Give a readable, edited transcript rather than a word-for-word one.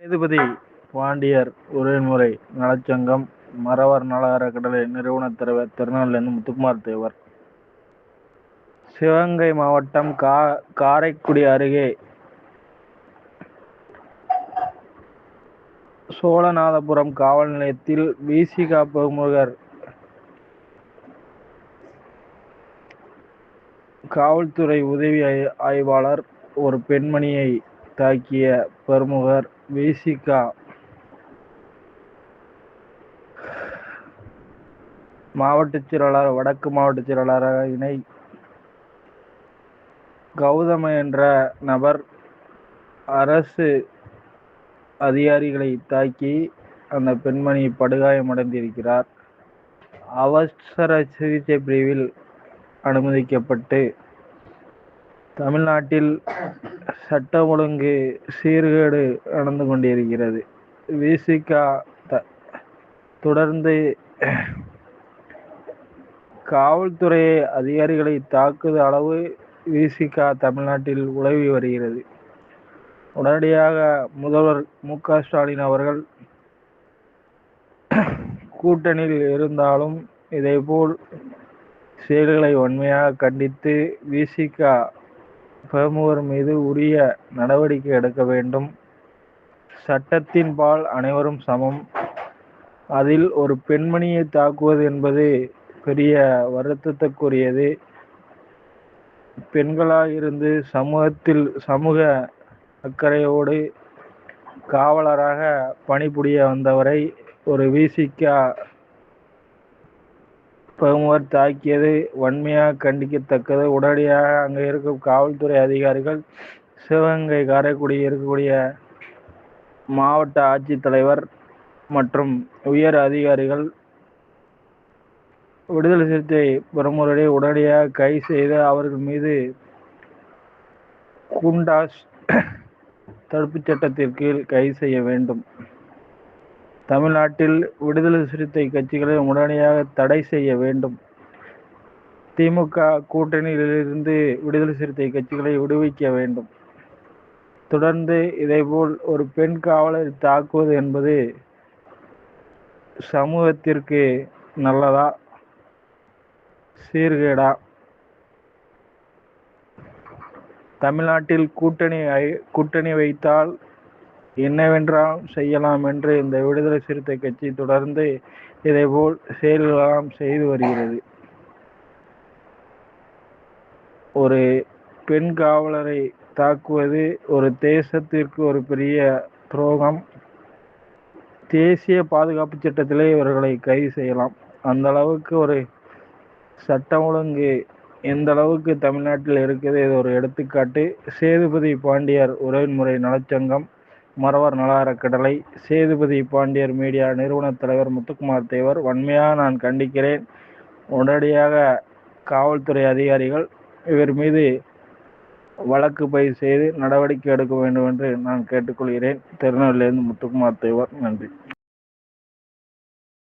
சேதுபதி பாண்டியர் உறவின்முறை நலச்சங்கம் மறவர் நல அறக்கட்டளை நிறுவனத் தலைவர் திருநெல்வேலி முத்துக்குமார் தேவர். சிவகங்கை மாவட்டம் காரைக்குடி அருகே சோழநாதபுரம் காவல் நிலையத்தில் வி.சி.க. பிரமுகர் காவல்துறை உதவி ஆய்வாளர் ஒரு பெண்மணியை தாக்கிய பிரமுகர் வி.சி.க. மாவட்ட செயலாளர் வடக்கு மாவட்ட செயலாளர் இணை கௌதம என்ற நபர் அரசு அதிகாரிகளை தாக்கி அந்த பெண்மணி படுகாயமடைந்திருக்கிறார். அவசர சிகிச்சை பிரிவில் அனுமதிக்கப்பட்டு தமிழ்நாட்டில் சட்டம் ஒழுங்கு சீர்கேடு நடந்து கொண்டிருக்கிறது. வி.சி.க. தொடர்ந்து காவல்துறை அதிகாரிகளை தாக்குத அளவு வி.சி.க. தமிழ்நாட்டில் உலவி வருகிறது. உடனடியாக முதல்வர் மு.க. ஸ்டாலின் அவர்கள் கூட்டணியில் இருந்தாலும் இதேபோல் செயல்களை வன்மையாக கண்டித்து வி.சி.க. பிரமுகர் மீது உரிய நடவடிக்கை எடுக்க வேண்டும். சட்டத்தின் பால் அனைவரும் சமம். அதில் ஒரு பெண்மணியை தாக்குவது என்பது பெரிய வருத்தத்துக்குரியது. பெண்களாக இருந்து சமூக அக்கறையோடு காவலராக பணிபுரிய வந்தவரை ஒரு வி.சி.க. பிரமுகர் தாக்கியது வன்மையாக கண்டிக்கத்தக்கது. உடனடியாக அங்கே இருக்கும் காவல்துறை அதிகாரிகள், சிவகங்கை காரைக்குடி இருக்கக்கூடிய மாவட்ட ஆட்சித்தலைவர் மற்றும் உயர் அதிகாரிகள் விடுதலை சிறுத்தை பிரமுகரை உடனடியாக கைது செய்து அவர்கள் மீது குண்டாஸ் தடுப்புச் சட்டத்தின் கீழ் கைது செய்ய வேண்டும். தமிழ்நாட்டில் விடுதலை சிறுத்தை கட்சிகளை உடனடியாக தடை செய்ய வேண்டும். திமுக கூட்டணியிலிருந்து விடுதலை சிறுத்தை கட்சிகளை விடுவிக்க வேண்டும். தொடர்ந்து இதேபோல் ஒரு பெண் காவலரை தாக்குவது என்பது சமூகத்திற்கு நல்லதா, சீர்கேடா? தமிழ்நாட்டில் கூட்டணி வைத்தால் என்னவென்றால் செய்யலாம் என்று இந்த விடுதலை சிறுத்தை கட்சி தொடர்ந்து இதேபோல் செயல்களெல்லாம் செய்து வருகிறது. ஒரு பெண் காவலரை தாக்குவது ஒரு தேசத்திற்கு ஒரு பெரிய துரோகம். தேசிய பாதுகாப்பு சட்டத்திலே இவர்களை கைது செய்யலாம். அந்த அளவுக்கு ஒரு சட்டம் ஒழுங்கு எந்த அளவுக்கு தமிழ்நாட்டில் இருக்குது, இது ஒரு எடுத்துக்காட்டு. சேதுபதி பாண்டியர் உறவின்முறை நலச்சங்கம் மறவர் நல அறக்கட்டளை சேதுபதி பாண்டியர் மீடியா நிறுவனத் தலைவர் முத்துக்குமார் தேவர். வன்மையாக நான் கண்டிக்கிறேன். உடனடியாக காவல்துறை அதிகாரிகள் இவர் மீது வழக்கு பதிவு செய்து நடவடிக்கை எடுக்க வேண்டும் என்று நான் கேட்டுக்கொள்கிறேன். திருநெல்வேலியிலிருந்து முத்துக்குமார் தேவர். நன்றி.